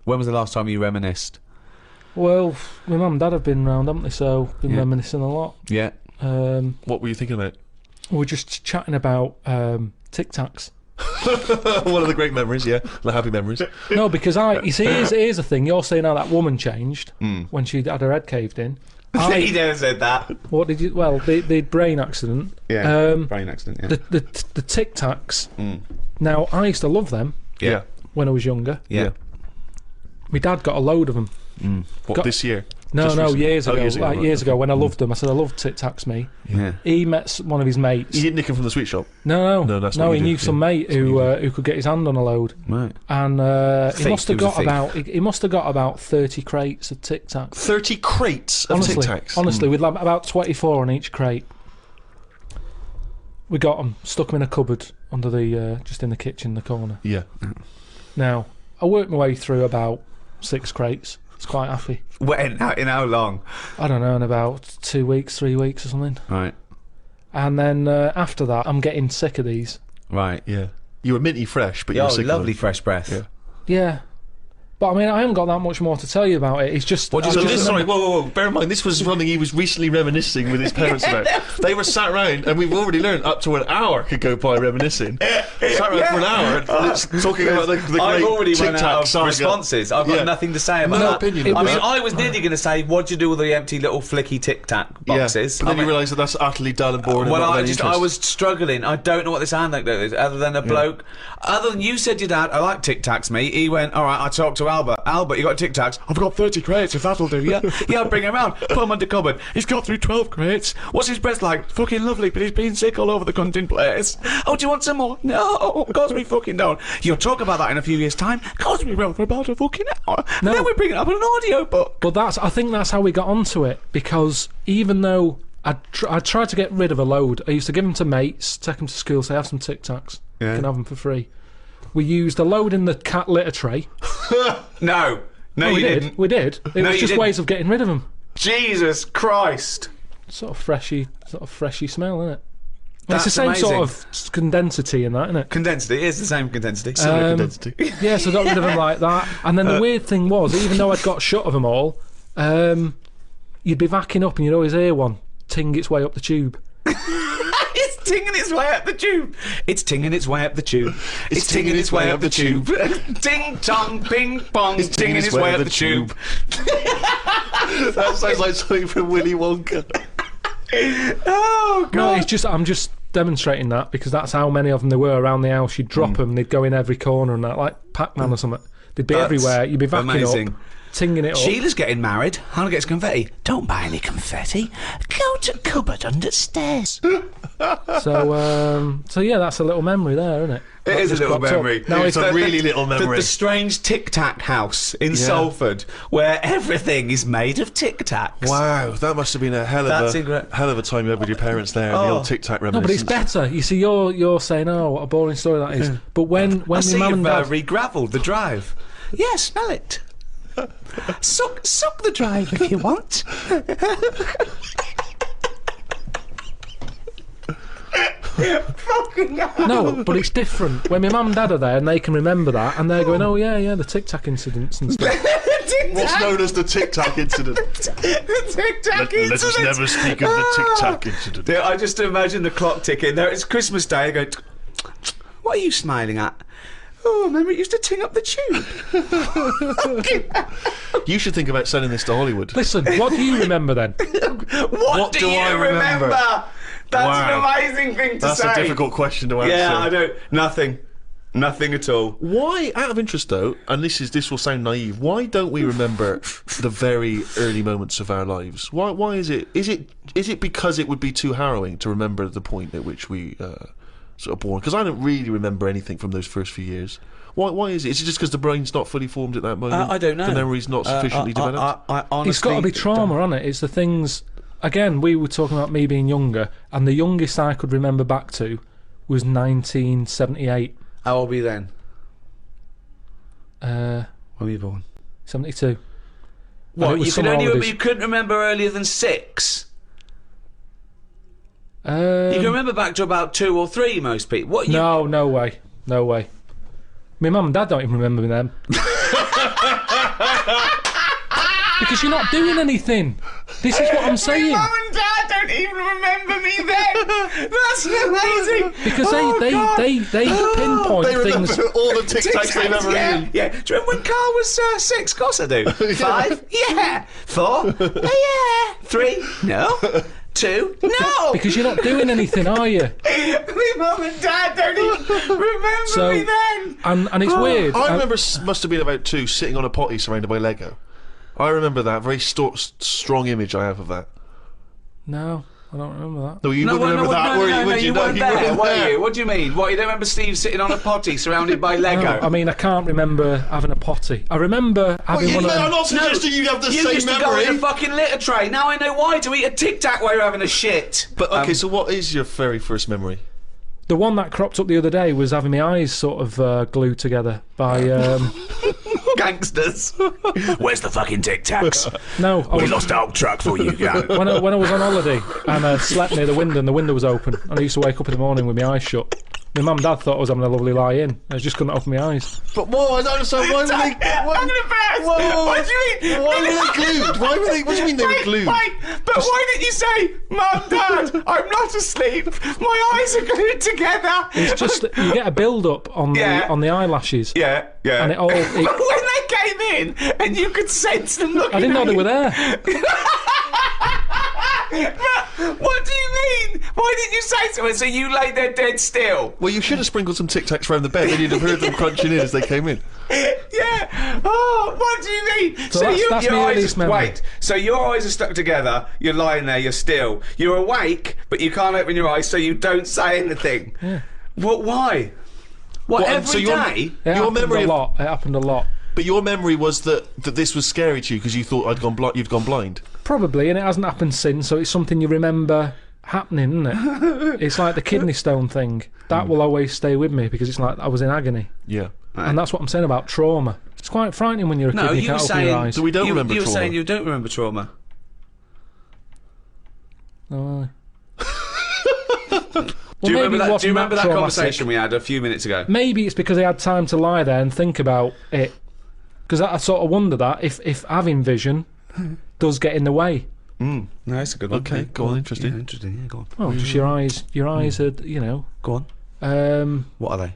When was the last time you reminisced? Well, my mum and dad have been round, haven't they? So been reminiscing a lot. Yeah. What were you thinking about? We were just chatting about Tic Tacs. One of the great memories, yeah, the happy memories. No, because you see, here's the thing. You're saying how that woman changed when she had her head caved in. He never said that. What did you? Well, the brain accident. Yeah, brain accident. Yeah. The Tic Tacs. Now, I used to love them. Yeah. When I was younger. Yeah. My dad got a load of them. This year? No, years ago. Years ago, when I loved them. I said I loved Tic Tacs, me. Yeah. He met one of his mates. He didn't nick them from the sweet shop? No, that's what he you knew do. some mate who could get his hand on a load. Right. And he must have got thief. he must have got about 30 crates of Tic Tacs. 30 crates of Tic Tacs? Honestly, with like about 24 on each crate. We got them, stuck them in a cupboard under the just in the kitchen in the corner. Yeah. Now, I worked my way through about 6 crates. I was quite happy. In how long? I don't know, in about 2 weeks, 3 weeks or something. Right. And then after that, I'm getting sick of these. Right. Yeah. You were minty fresh, but you were sick lovely of them. fresh breath. Yeah. Yeah. But I mean, I haven't got that much more to tell you about it. It's just... Sorry, whoa. Bear in mind, this was something he was recently reminiscing with his parents about. They were sat round, and we've already learned up to an hour could go by reminiscing. Sat round for an hour, talking about the great I've already Tic run Tac out of saga. responses. I've got nothing to say about that. Opinion I mean, about I was nearly going to say, what'd you do with the empty little flicky Tic Tac boxes? But then you realise that that's utterly dull and boring. Well, and not I was struggling. I don't know what this anecdote is, other than a bloke. Other than you said your dad, I like Tic Tacs, mate. He went, all right, I talked to Albert. Albert, you got Tic Tacs? I've got 30 crates, if that'll do, yeah? Yeah, I'll bring him round. Put him under cupboard. He's got through 12 crates. What's his breath like? Fucking lovely, but he's been sick all over the cunting place. Oh, do you want some more? No, of course we fucking don't. You'll talk about that in a few years' time. Of course we will, for about a fucking hour. No. And then we bring it up in an audio book. But I think that's how we got onto it, because even though I tried to get rid of a load, I used to give them to mates, take them to school, say, have some Tic Tacs. You can have them for free. We used a load in the cat litter tray. No, you didn't. We did. It was just ways of getting rid of them. Jesus Christ. Sort of freshy smell, isn't it? That's it's the same amazing. sort of condensity in that, isn't it? Condensity, it is the same condensity. Condensity. Yeah, so I got rid of them like that. And then the weird thing was, even though I'd got shut of them all, you'd be backing up and you'd always hear one ting its way up the tube. It's tinging its way up the tube. It's tinging its way up the tube. It's tinging its way up the tube. Ting tong ping pong. It's tinging its way up the tube. That sounds like something from Willy Wonka. Oh No, God. I'm just demonstrating that because that's how many of them there were around the house. You'd drop them, they'd go in every corner and that, like Pac-Man or something. They'd be everywhere. You'd be backing amazing. up, tinging it up. Sheila's getting married. Hannah gets confetti. Don't buy any confetti. Go to cupboard under stairs. So yeah, that's a little memory there, isn't it? It is a little memory. Now It's a really little memory. The strange Tic Tac house in Salford, where everything is made of Tic Tacs. Wow, that must have been a hell of a time you had with your parents there. The old Tic Tac No, but it's reminiscence. better. You see, you're saying, oh, what a boring story that is. But when I your see mum and you've dad, re-gravelled the drive. Yeah, smell it. Suck the drive if you want. no, but it's different. When my mum and dad are there and they can remember that, and they're going, oh yeah, the Tic Tac incidents and stuff. What's known as the Tic Tac incident? The Tic Tac incident. Let us never speak of the Tic Tac incident. Yeah, I just imagine the clock ticking. There, it's Christmas Day. I go, what are you smiling at? Oh, remember it used to ting up the tube. You should think about selling this to Hollywood. Listen, what do you remember then? What do you I remember? That's Wow. an amazing thing to say. That's a difficult question to answer. Yeah, I don't. Nothing at all. Why, out of interest though, and this will sound naive, why don't we remember the very early moments of our lives? Why is it? Is it because it would be too harrowing to remember the point at which we sort of born? Because I don't really remember anything from those first few years. Why is it? Is it just because the brain's not fully formed at that moment? I don't know. The memory's not sufficiently developed? I honestly, It's got to be trauma, hasn't it? It's the things. Again, we were talking about me being younger, and the youngest I could remember back to was 1978. How old were you then? When were you born? 72. What? You holidays. you couldn't remember earlier than 6. You Um, can remember back to about 2 or 3. Most people. What? no way. My mum and dad don't even remember me then. Because you're not doing anything. This is what I'm saying. Mum and Dad don't even remember me then. That's amazing. Because they pinpoint They remember things. all the Tic Tacs they've ever eaten. Yeah. Do you remember when Carl was 6? Of course I do. 5? Yeah. 4? Yeah. 3? No. 2? No. Because you're not doing anything, are you? My mum and Dad don't even remember me then. And it's weird. I remember must have been about 2 sitting on a potty surrounded by Lego. I remember that. Very strong image I have of that. No, I don't remember that. No, you wouldn't remember that, No, would you? you weren't you there, weren't were there. you? What do you mean? What, you don't remember Steve sitting on a potty surrounded by Lego? No, I mean, I can't remember having a potty. I remember having one of I'm them. not suggesting you have the You same used to go in memory. a fucking litter tray. Now I know why, to eat a Tic Tac while you're having a shit. But okay, so what is your very first memory? The one that cropped up the other day was having my eyes sort of glued together by... Gangsters. Where's the fucking Tic Tacs? no, I We was, lost our truck for you, guys. when I was on holiday and I slept near the window and the window was open and I used to wake up in the morning with my eyes shut. My mum and dad thought I was having a lovely lie in. I just couldn't open my eyes. But whoa, I don't understand. Why were they? I'm gonna burst. Whoa. What do you mean? Why were they glued? Why were they? What do you mean they were glued? Wait, but why didn't you say, Mum, Dad, I'm not asleep. My eyes are glued together. It's just that you get a build-up on Yeah. the eyelashes. Yeah. And it all... But when they came in and you could sense them looking I didn't know at they you. were there. But what do you mean? Why didn't you say so? So you lay there dead still? Well, you should have sprinkled some Tic Tacs around the bed, and you'd have heard them crunching in as they came in. Yeah. Oh, what do you mean? So that's your my eyes earliest memory. wait. So your eyes are stuck together. You're lying there. You're still. You're awake, but you can't open your eyes, so you don't say anything. Yeah. What? Why? What? What, Every so your- day? It Your happened memory a of- lot. It happened a lot. But your memory was that this was scary to you because you thought you'd gone blind. Probably, and it hasn't happened since, so it's something you remember happening, isn't it? It's like the kidney stone thing. That will always stay with me because it's like I was in agony. Yeah. And that's what I'm saying about trauma. It's quite frightening when you're a kid No, and you you were can't open your saying. eyes. So we don't remember You were trauma. saying you don't remember trauma. Oh, Do you remember that? Do you remember that traumatic. conversation we had a few minutes ago? Maybe it's because I had time to lie there and think about it. Because I sort of wonder that if having vision does get in the way. No, that's a good one. Okay, go on, interesting. Yeah, interesting. Yeah, go on. Oh, just your eyes are, you know. Go on. What are they?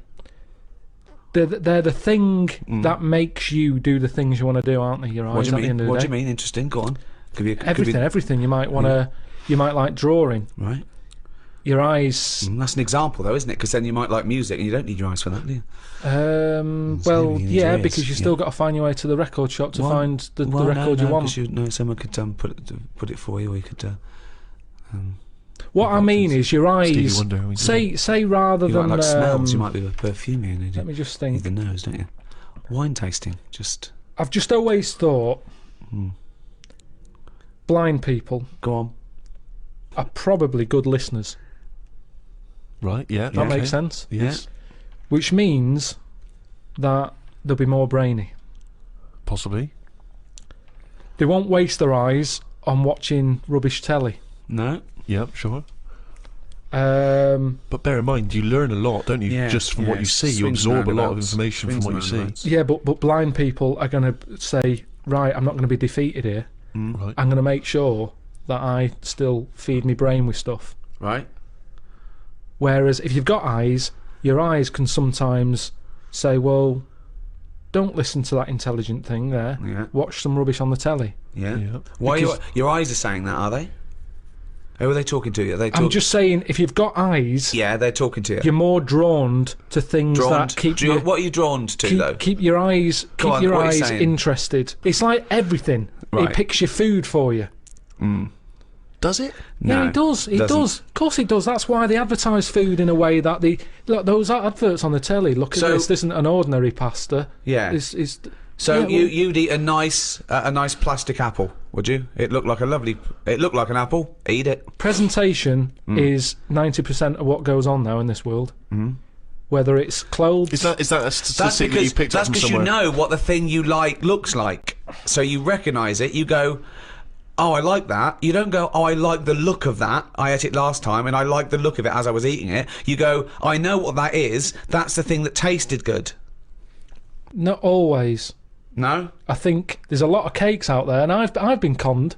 They're the thing that makes you do the things you want to do, aren't they? Your eyes What do you at the end mean? of the What day. do you mean? Interesting. Go on. Everything. You might want to. You might like drawing. Right. Your eyes. That's an example, though, isn't it? Because then you might like music, and you don't need your eyes for that, do you? Well, you need yeah, your ears, because you yeah. still got to find your way to the record shop to find the record you want. Someone could put it for you, or you could. What I mean is your eyes. Wonder how we do Say rather You than might like smells. You might be a perfume, you know. Let me just Need think. the nose, don't you? Wine tasting, just I've just always thought blind people go on. are probably good listeners. Right, yeah. That makes sense. Yes. Which means that they'll be more brainy. Possibly. They won't waste their eyes on watching rubbish telly. No. Yep, sure. Um, But bear in mind, you learn a lot, don't you? Yeah, Just from yeah, what you see. You swings absorb a and lot of roundabouts. information from Swings what you and see. roundabouts. yeah, but blind people are going to say, right, I'm not going to be defeated here. Right. I'm going to make sure that I still feed my brain with stuff. Right. Whereas if you've got eyes, your eyes can sometimes say, well, don't listen to that intelligent thing there. Yeah. Watch some rubbish on the telly. Yeah. Yeah. Why Because- your eyes are saying that? Are they? Who are they talking to? Are they? I'm just saying, if you've got eyes, Yeah, they're talking to you. you're more drawn to things Drawn. that keep you... What are you drawn to though? Keep your eyes, Go on, keep your what are you eyes saying? interested. It's like everything. Right. It picks your food for you. Does it? No, Yeah, it does. It doesn't. does. Of course, it does. That's why they advertise food in a way that look. Those adverts on the telly. Look at So- this. This isn't an ordinary pasta. Yeah. It's So yeah, you'd eat a nice plastic apple, would you? It looked like an apple. Eat it. presentation is 90% of what goes on now in this world. Whether it's clothes, Is that a That's statistic that you because picked up from you somewhere? know what the thing you like looks like. So you recognise it. You go, oh, I like that. You don't go, oh, I like the look of that. I ate it last time and I like the look of it as I was eating it. You go, I know what that is. That's the thing that tasted good. not always. No? I think there's a lot of cakes out there, and I've been conned,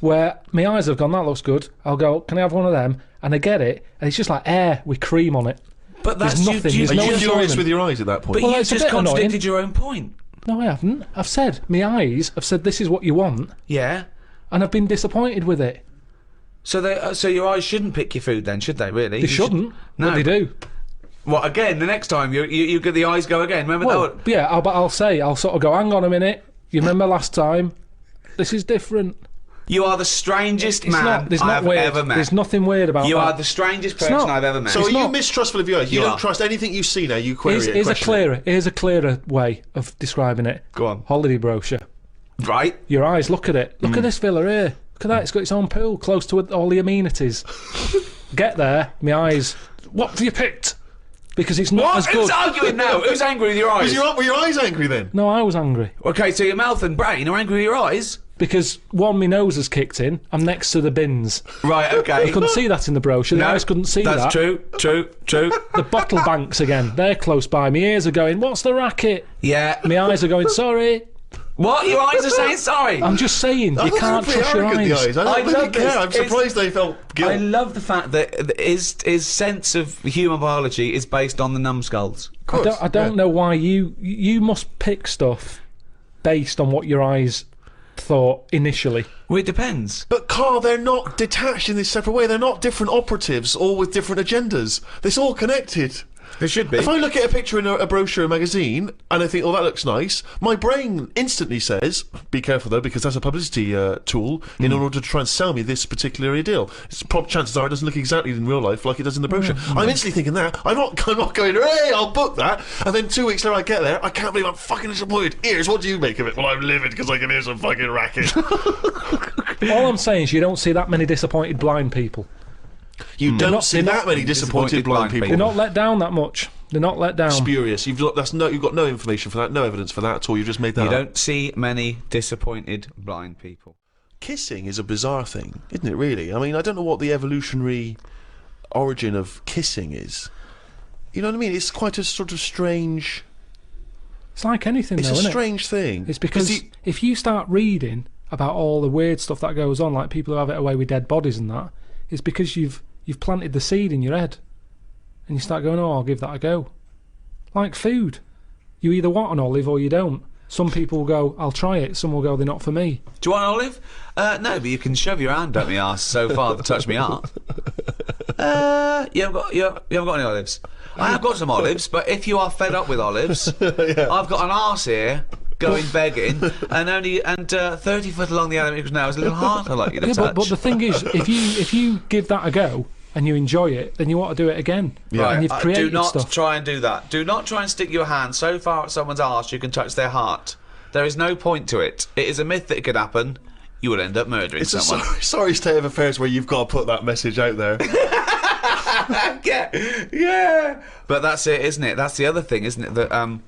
where my eyes have gone, that looks good. I'll go, can I have one of them? And I get it, and it's just like air with cream on it. But that's There's nothing. Are There's no you furious enjoyment. with your eyes at that point? But Well, you it's a just bit annoying. contradicted your own point. No, I haven't. I've said, my eyes have said this is what you want, Yeah. and I've been disappointed with it. So your eyes shouldn't pick your food then, should they? Really? They shouldn't, No. but they do. What again? The next time you get the eyes go again. Remember Well, that? yeah, I'll sort of go, hang on a minute. You remember last time? This is different. You are the strangest man There's I not have weird. ever met. There's nothing weird about You that. are the strangest person not. I've ever met. So are you not. mistrustful of your eyes? You You don't are. trust anything you see now. You query it. Here's a clearer way of describing it. Go on. Holiday brochure. Right? Your eyes, look at it. Look at this villa here. Look at that. It's got its own pool close to all the amenities. Get there, my eyes. What have you picked? Because it's not as What? good. Who's arguing now? Who's angry with your eyes? Were your eyes angry then? No, I was angry. Okay, so your mouth and brain are angry with your eyes? Because one, my nose has kicked in. I'm next to the bins. Right, okay. You couldn't see that in the brochure. The eyes couldn't see that. That's true. The bottle banks again. They're close by. My ears are going, what's the racket? Yeah. My eyes are going, sorry. What? Your eyes are saying sorry? I'm just saying, you can't trust your eyes. I don't I really love care. this. I'm surprised they felt guilt. I love the fact that his sense of human biology is based on the numbskulls. I don't know why you must pick stuff based on what your eyes thought initially. Well, it depends. But Carl, they're not detached in this separate way. They're not different operatives, all with different agendas. It's all connected. There should be. If I look at a picture in a brochure, a magazine, and I think, oh, that looks nice, my brain instantly says, be careful though, because that's a publicity tool in order to try and sell me this particular deal. Chances are it doesn't look exactly in real life like it does in the brochure. I'm instantly thinking that. I'm not going, hey, I'll book that. And then 2 weeks later I get there, I can't believe I'm fucking disappointed. Ears, what do you make of it? Well, I'm livid because I can hear some fucking racket. All I'm saying is you don't see that many disappointed blind people. You don't see that many disappointed blind people. They're not let down that much. They're not let down. Spurious. You've got no information for that, no evidence for that at all. You've just made that You up. don't see many disappointed blind people. Kissing is a bizarre thing, isn't it, really? I mean, I don't know what the evolutionary origin of kissing is. You know what I mean? It's quite a sort of strange... It's like anything, It's though, a isn't strange thing. it? It's because if you start reading about all the weird stuff that goes on, like people who have it away with dead bodies and that, it's because you've planted the seed in your head. And you start going, oh, I'll give that a go. Like food. You either want an olive or you don't. Some people will go, I'll try it. Some will go, they're not for me. Do you want an olive? No, but you can shove your hand up my arse so far to touch me heart. You haven't got any olives. I have got some olives, but if you are fed up with olives, I've got an arse here going begging, and 30 foot along the elevator now is a little heart I'd like you to touch. But the thing is, if you give that a go and you enjoy it, then you want to do it again. Right, And you've created do not stuff. try and do that. Do not try and stick your hand so far at someone's arse you can touch their heart. There is no point to it. It is a myth that it could happen. You would end up murdering It's someone. a sorry state of affairs where you've got to put that message out there. yeah. But that's it, isn't it? That's the other thing, isn't it? That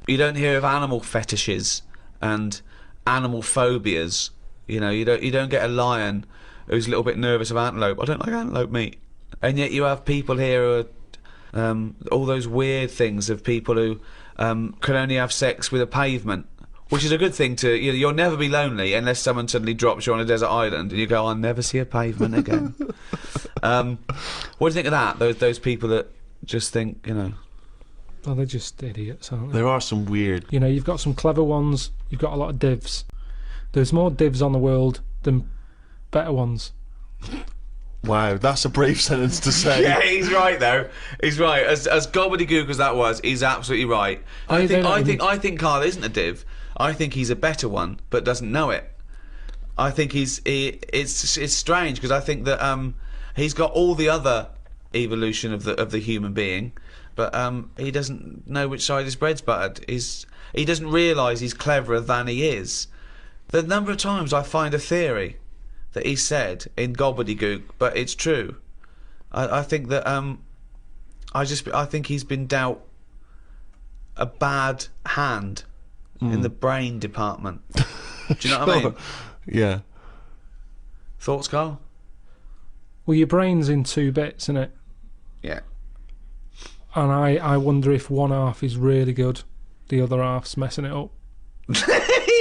you don't hear of animal fetishes and animal phobias. You know, you don't get a lion who's a little bit nervous of antelope. I don't like antelope meat. And yet you have people here who are all those weird things of people who can only have sex with a pavement. Which is a good thing to... You'll never be lonely unless someone suddenly drops you on a desert island and you go, I'll never see a pavement again. What do you think of that? Those people that just think, Well, they're just idiots, aren't they? There are some weird... You know, you've got some clever ones. You've got a lot of divs. There's more divs on the world than better ones. Wow, that's a brave sentence to say. Yeah, he's right though. He's right. As gobbledygook as that was, he's absolutely right. I think Carl isn't a div. I think he's a better one, but doesn't know it. I think it's strange because I think that he's got all the other evolution of the human being, but he doesn't know which side his bread's buttered. He doesn't realise he's cleverer than he is. The number of times I find a theory that he said in gobbledygook, but it's true. I think that I think he's been dealt a bad hand in the brain department. Do you know what I mean? Yeah. Thoughts, Carl? Well, your brain's in two bits, isn't it? Yeah. And I wonder if one half is really good, the other half's messing it up.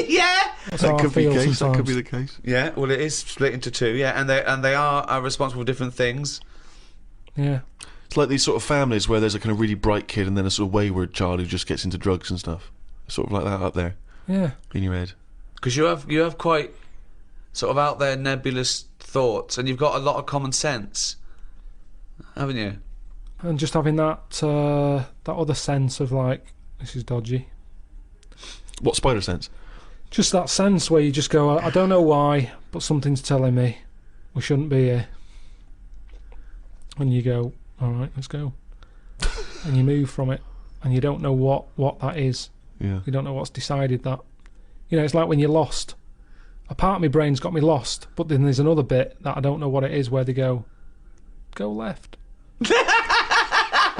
Yeah. That's how I Could be feel the case. That sometimes. could be the case. Yeah, well, it is split into two, yeah, and they are responsible for different things. Yeah. It's like these sort of families where there's a kind of really bright kid and then a sort of wayward child who just gets into drugs and stuff. Sort of like that up there Yeah. in your head. Because you have quite sort of out there nebulous thoughts, and you've got a lot of common sense, haven't you? And just having that that other sense of like, this is dodgy. What spider sense? Just that sense where you just go, I don't know why, but something's telling me we shouldn't be here. And you go, all right, let's go. And you move from it, and you don't know what that is. Yeah. You don't know what's decided that. You know, it's like when you're lost. A part of my brain's got me lost, but then there's another bit that I don't know what it is, where they go left.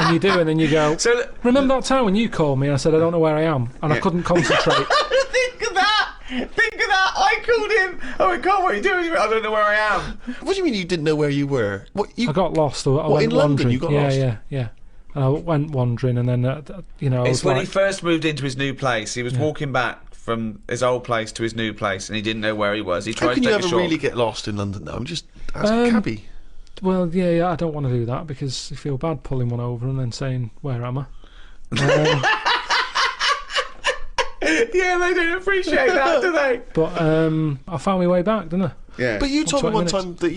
And you do, and then you go, So remember that time when you called me and I said I don't know where I am, and I couldn't concentrate? think of that. I called him. Oh my God, what are you doing? I don't know where I am. What do you mean you didn't know where you were? What you? I got lost. I What, went in London wandering. you got yeah, lost? Yeah. And I went wandering, and then you know, I It's was when like, he first moved into his new place. He was walking back from his old place to his new place, and he didn't know where he was. He How tried can to you take a ever short. really get lost in London? though? I'm just ask a cabbie. well, yeah, I don't want to do that because I feel bad pulling one over and then saying, where am I? Yeah, they don't appreciate that, do they? But I found my way back, didn't I? Yeah. But you told me 20 one minutes. time that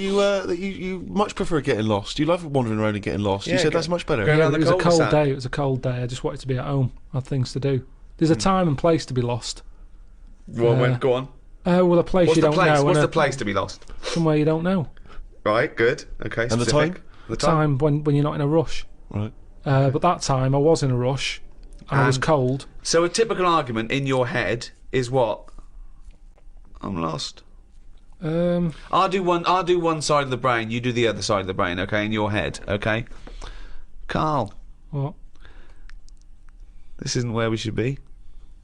you much prefer getting lost. You love wandering around and getting lost. Yeah, you said go- that's much better. go Yeah, around it the was a cold cul-de-sac. day. It was a cold day. I just wanted to be at home. I had things to do. There's a time and place to be lost. Well, go on. Well, a place What's you the don't place? know. What's and the place to be lost? Somewhere you don't know. Right, good. Okay, And the specific. time? The time. Time when you're not in a rush. Right. But that time I was in a rush, and I was And- cold. So a typical argument in your head is what? I'm lost. I'll do one side of the brain, you do the other side of the brain, okay, in your head, okay? Carl, What? this isn't where we should be.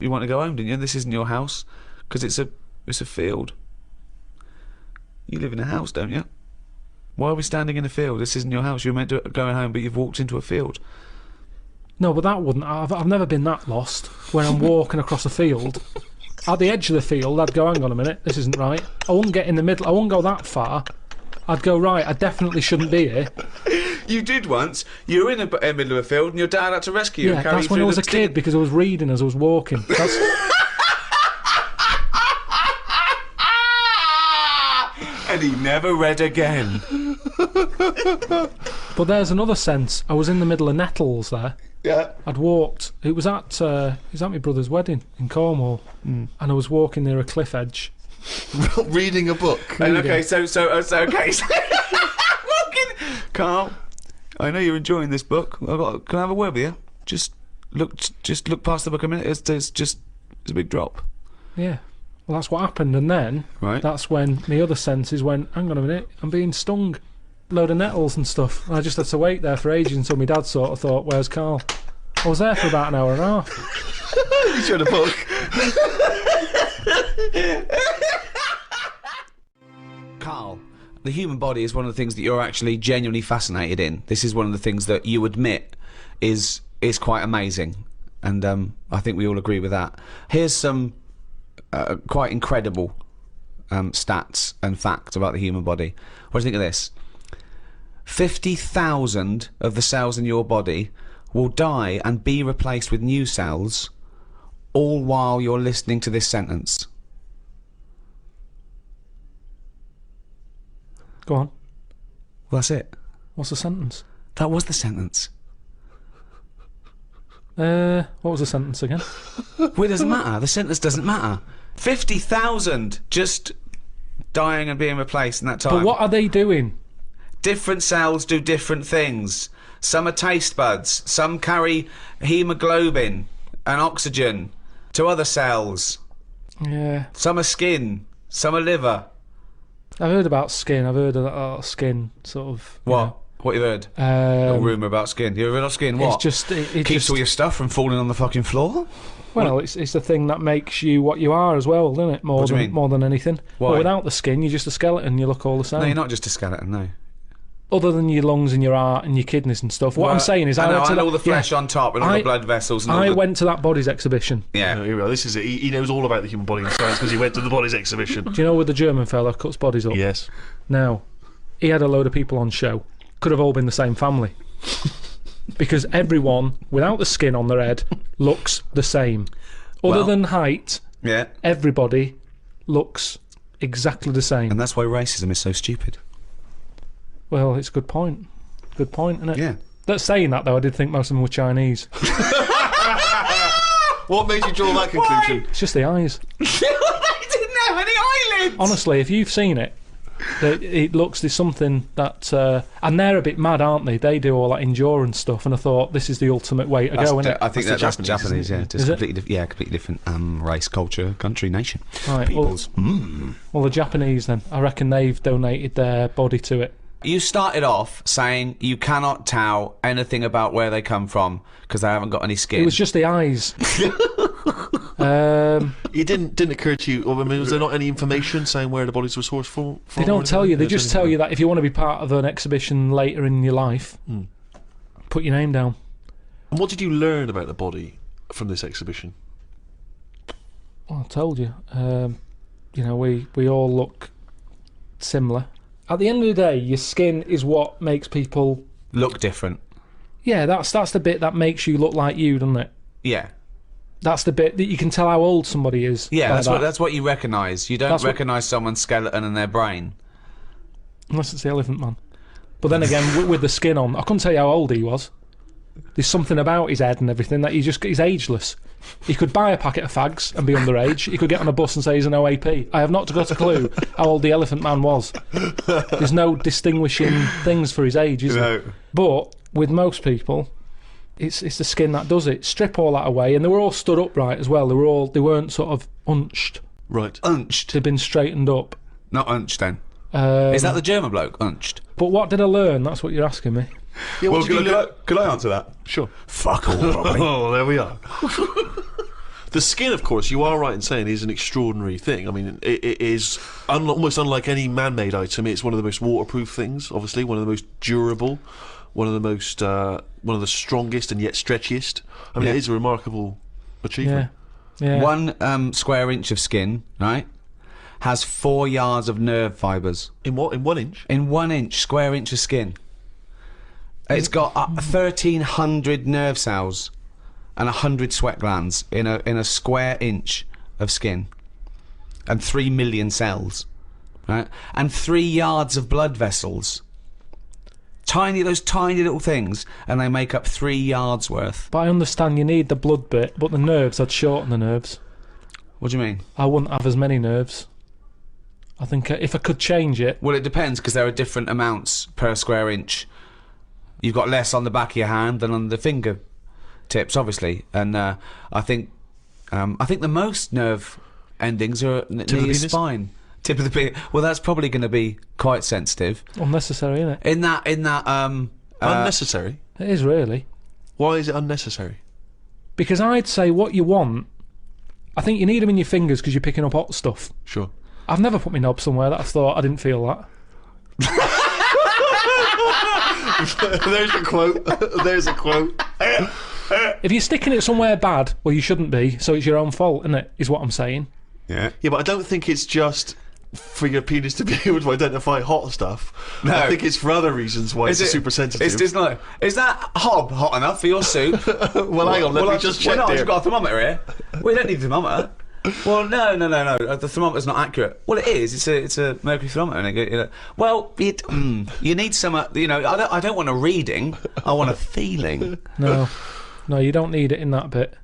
You want to go home, didn't you? This isn't your house, because it's a field. You live in a house, don't you? Why are we standing in a field? This isn't your house. You're meant to go home, but you've walked into a field. No, but that wouldn't. I've never been that lost. When I'm walking across a field, at the edge of the field, I'd go, hang on a minute, this isn't right. I wouldn't get in the middle. I wouldn't go that far. I'd go, right, I definitely shouldn't be here. You did once. You were in the middle of a field, and your dad had to rescue you. Yeah, and carry that's you when I through was the a kid because I was reading as I was walking. That's, And he never read again. but there's another sense. I was in the middle of nettles there. Yeah. I'd walked. It was at my brother's wedding in Cornwall, and I was walking near a cliff edge. Reading a book. And okay, so okay. Walking. Carl, I know you're enjoying this book. Can I have a word with you? Just look past the book a minute. It's a big drop. Yeah. Well, that's what happened, and then Right. that's when my other senses went, hang on a minute, I'm being stung. Load of nettles and stuff. And I just had to wait there for ages until my dad sort of thought, where's Carl? I was there for about an hour and a half. You showed a book. Carl, the human body is one of the things that you're actually genuinely fascinated in. This is one of the things that you admit is quite amazing, and I think we all agree with that. Here's some quite incredible stats and facts about the human body. What do you think of this? 50,000 of the cells in your body will die and be replaced with new cells, all while you're listening to this sentence. Go on. Well, that's it. What's the sentence? That was the sentence. What was the sentence again? Well, it doesn't matter. The sentence doesn't matter. 50,000 just dying and being replaced in that time. But what are they doing? Different cells do different things. Some are taste buds. Some carry hemoglobin and oxygen to other cells. Yeah. Some are skin. Some are liver. I've heard about skin. I've heard of skin, sort of. you What? What you heard? know. A rumour about skin. You heard of skin? What? It's just. It Keeps just, all your stuff from falling on the fucking floor? well, it's the thing that makes you what you are as well, isn't it? What do you mean? More than anything. Why? Well, without the skin, you're just a skeleton. You look all the same. No, you're not just a skeleton, no. other than your lungs and your heart and your kidneys and stuff. What I'm saying is, I went to all the flesh yeah, on top and all the blood vessels. And I all went to that bodies exhibition. Yeah. Here we are. This is it. He knows all about the human body and science because he went to the bodies exhibition. Do you know where the German fella cuts bodies up? Yes. Now, he had a load of people on show. Could have all been the same family. Because everyone, without the skin on their head, looks the same. Other than height, everybody looks exactly the same. And that's why racism is so stupid. Well, it's a good point. Good point, isn't it? Yeah. That's saying that, though, I did think most of them were Chinese. What made you draw that conclusion? It's just the eyes. They didn't have any eyelids! Honestly, if you've seen it, it looks, there's something that... and they're a bit mad, aren't they? They do all that endurance stuff, and I thought, this is the ultimate way to go, isn't it? I think that's Japanese, yeah. Just Is it? completely different race, culture, country, nation. Right, Peoples. Well, the Japanese, then, I reckon they've donated their body to it. You started off saying you cannot tell anything about where they come from because they haven't got any skin. It was just the eyes. It didn't occur to you, I mean, was there not any information saying where the bodies were sourced from? They don't tell you. They just tell you that if you want to be part of an exhibition later in your life, put your name down. And what did you learn about the body from this exhibition? Well, I told you. You know, we all look similar. At the end of the day, your skin is what makes people look different. Yeah, that's the bit that makes you look like you, doesn't it? Yeah. That's the bit that you can tell how old somebody is. Yeah, that's what you recognise. You don't recognise someone's skeleton and their brain. Unless it's the Elephant Man. But then again, with the skin on, I couldn't tell you how old he was. There's something about his head and everything that he's ageless. He could buy a packet of fags and be underage. He could get on a bus and say he's an OAP. I have not got a clue how old the Elephant Man was. There's no distinguishing things for his age, is there? But with most people, it's the skin that does it. Strip all that away, and they were all stood upright as well. They weren't sort of unched. Right. Unched. They'd been straightened up. Not unched then. Is that the German bloke? Unched. But what did I learn? That's what you're asking me. Yeah, well, could I answer that? Sure. Fuck all, probably. Oh, there we are. The skin, of course, you are right in saying, is an extraordinary thing. I mean, it is almost unlike any man-made item. It's one of the most waterproof things, obviously, one of the most durable, one of the strongest and yet stretchiest. I mean, it is a remarkable achievement. Yeah. 1 square inch of skin, right, has 4 yards of nerve fibres. In what? In 1 inch? In 1 inch, square inch of skin. It's got 1,300 nerve cells and 100 sweat glands in a square inch of skin, and 3 million cells, right? And 3 yards of blood vessels. Those tiny little things, and they make up 3 yards worth. But I understand you need the blood bit, but the nerves, I'd shorten the nerves. What do you mean? I wouldn't have as many nerves. I think if I could change it... Well, it depends, because there are different amounts per square inch. You've got less on the back of your hand than on the finger tips, obviously, and I think the most nerve endings are near your spine. Tip of the penis. Well, that's probably going to be quite sensitive. Unnecessary, isn't it? In that Unnecessary? It is, really. Why is it unnecessary? Because I'd say what you want, I think you need them in your fingers because you're picking up hot stuff. Sure. I've never put my knob somewhere that I thought I didn't feel that. There's a quote. There's a quote. If you're sticking it somewhere bad, well, you shouldn't be, so it's your own fault, isn't it? Is what I'm saying. Yeah, but I don't think it's just for your penis to be able to identify hot stuff. No. I think it's for other reasons why it's super sensitive. It's just like, is that hob hot enough for your soup? Well, hang on, let me just check. Well, no, I've got a thermometer here. We don't need a thermometer. Well, no. The thermometer's not accurate. Well, it is. It's a mercury thermometer. Well, you need some. I don't want a reading. I want a feeling. No, you don't need it in that bit.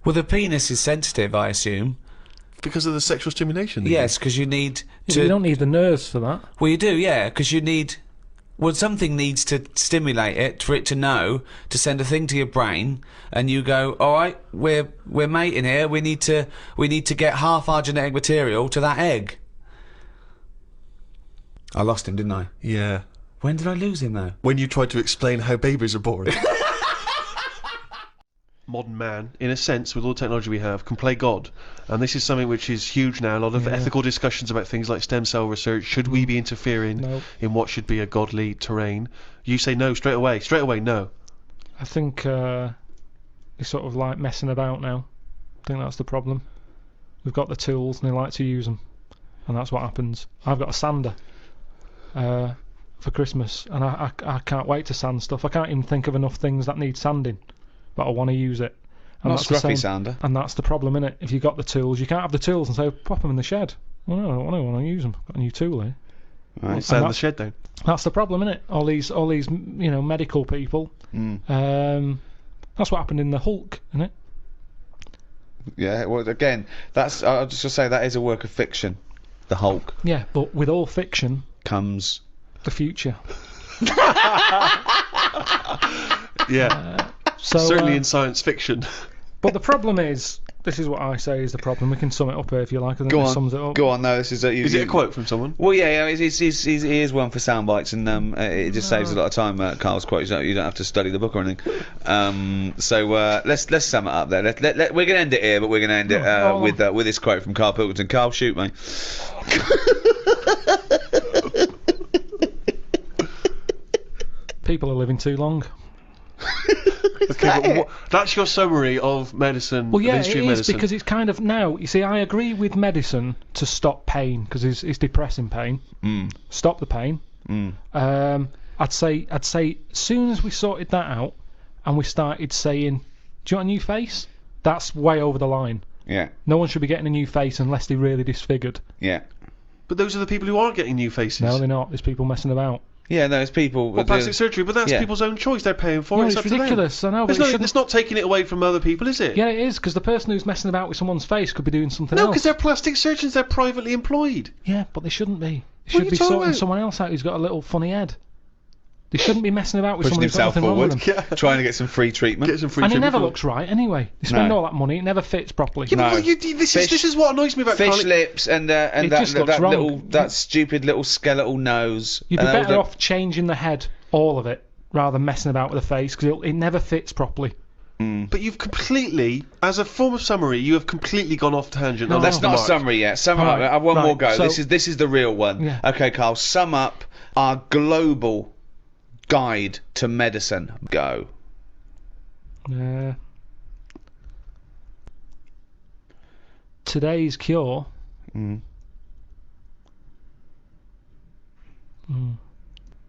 Well, the penis is sensitive, I assume. Because of the sexual stimulation? Yes, because you need to... You don't need the nerves for that. Well, you do, yeah, because you need... Well, something needs to stimulate it for it to know, to send a thing to your brain, and you go, all right, we're mating here, we need to get half our genetic material to that egg. I lost him, didn't I? Yeah. When did I lose him, though? When you tried to explain how babies are born. modern man, in a sense, with all the technology we have, can play God. And this is something which is huge now. A lot of ethical discussions about things like stem cell research. Should we be interfering in what should be a godly terrain? You say no straight away. Straight away, no. I think it's sort of like messing about now. I think that's the problem. We've got the tools and they like to use them. And that's what happens. I've got a sander for Christmas, and I can't wait to sand stuff. I can't even think of enough things that need sanding, but I want to use it. And Not scruffy sander. And that's the problem, innit? If you've got the tools, you can't have the tools and say, pop them in the shed. Well, no, I don't want to use them. I've got a new tool here. Right. Sand the shed down. That's the problem, innit? All these medical people. That's what happened in the Hulk, innit? Yeah, well, again, I'll just say that is a work of fiction. The Hulk. Yeah, but with all fiction comes the future. Yeah. So certainly in science fiction. But the problem is, this is what I say is the problem. We can sum it up here if you like. I think Go it on. sums it up. Go on. No, this is. Is it a quote from someone? Well, yeah. It is one for sound bites, and it just saves a lot of time. Carl's quote. You don't have to study the book or anything. So let's sum it up there. We're gonna end it here, but we're gonna end it with this quote from Karl Pilkington. Carl, shoot me. People are living too long. Okay, but that's your summary of medicine. Well, yeah, the it history of is, medicine. because it's kind of now. You see, I agree with medicine to stop pain because it's depressing pain. Stop the pain. I'd say as soon as we sorted that out and we started saying, "Do you want a new face?" That's way over the line. Yeah. No one should be getting a new face unless they're really disfigured. Yeah. But those are the people who aren't getting new faces. No, they're not. There's people messing about. Yeah, no, it's people. Well, plastic surgery, but that's people's own choice. They're paying for No, it. it's up to them. ridiculous. I know, but It's not taking it away from other people, is it? Yeah, it is, because the person who's messing about with someone's face could be doing something No, else. because they're plastic surgeons. They're privately employed. Yeah, but they shouldn't be. They What are should you be talking sorting about? someone else out who's got a little funny head. They shouldn't be messing about with Pushing someone who's got himself nothing wrong with forward, them. trying to get some free treatment. Get some free And it treatment never for looks right anyway. They spend No. all that money, it never fits properly. Yeah, No. but this is what annoys me about Fish Carl. lips and It just looks that wrong. little stupid little skeletal nose. You'd be And better all off changing the head, all of it, rather than messing about with the face, because it never fits properly. But you've completely, as a form of summary, you have completely gone off tangent. No, That's not a Mark. summary yet. Sum up. Right, I have one right, more go. so- This is the real one. Yeah. Okay, Carl. Sum up our global guide to medicine. Go. Today's cure.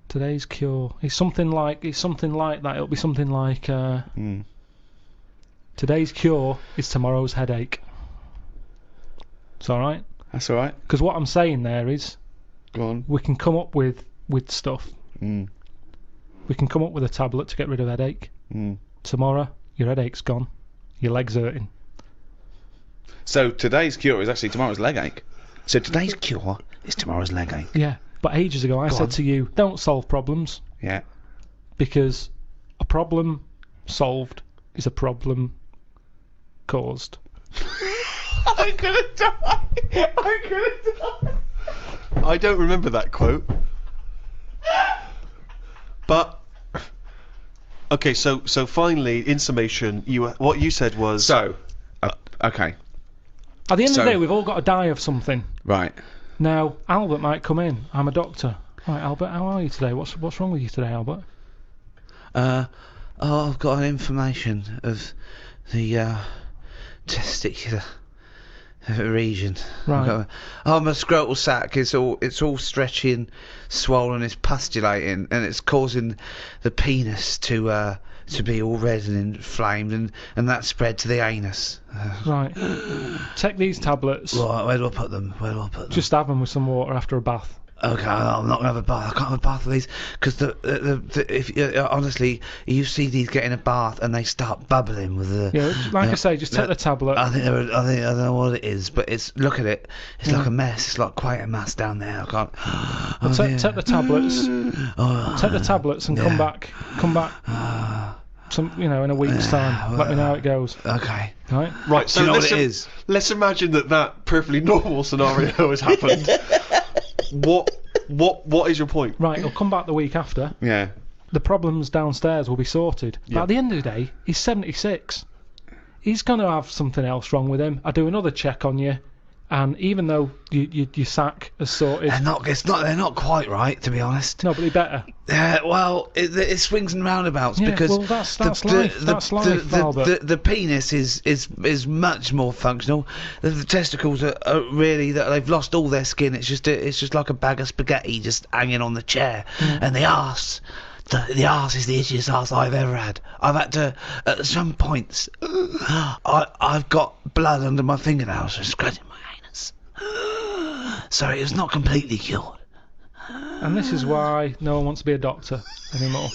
Today's cure. It's something like that. It'll be something like today's cure is tomorrow's headache. It's all right. That's all right. Because what I'm saying there is, Go on. we can come up with stuff. We can come up with a tablet to get rid of headache. Tomorrow, your headache's gone. Your leg's hurting. So today's cure is actually tomorrow's leg ache. So today's cure is tomorrow's leg ache. Yeah, but ages ago I said to you, don't solve problems, Yeah. because a problem solved is a problem caused. I'm gonna die. I'm gonna die. I don't remember that quote. But okay, so finally, in summation, what you said was So, okay. At the end of So- the day, we've all got to die of something. Right. Now, Albert might come in. I'm a doctor. Right, Albert, how are you today? What's wrong with you today, Albert? I've got an inflammation of the testicular region. Right. My scrotal sac is all stretchy and swollen. It's pustulating, and it's causing the penis to be all red and inflamed, and that spread to the anus. Right. Take these tablets. Right, where do I put them? Just have them with some water after a bath. Okay, I'm not gonna have a bath. I can't have a bath with these because honestly, you see these get in a bath and they start bubbling with the. Yeah, like I say, just take the tablet. I don't know what it is, but look at it. It's like a mess. It's like quite a mess down there. I can't. Take the tablets. Take the tablets and come back. In a week's time. Let me know how it goes. Okay. Right. right. So Do you know let's what it is? Let's imagine that perfectly normal scenario has happened. What is your point? Right. He'll come back the week after. Yeah. The problems downstairs will be sorted. But Yeah. at the end of the day, he's 76. he's going to have something else wrong with him. I do another check on you, and even though your sack is sorted, they're not quite right, to be honest. no, but he better. Well, it swings and roundabouts Yeah, because well, that's life. That's life, Albert. the penis is much more functional. The testicles are really that they've lost all their skin. It's just like a bag of spaghetti just hanging on the chair, and the arse. The arse is the itchiest arse I've ever had. I've had to, at some points, I've got blood under my fingernails from scratching my anus. So it's not completely cured. And this is why no one wants to be a doctor anymore.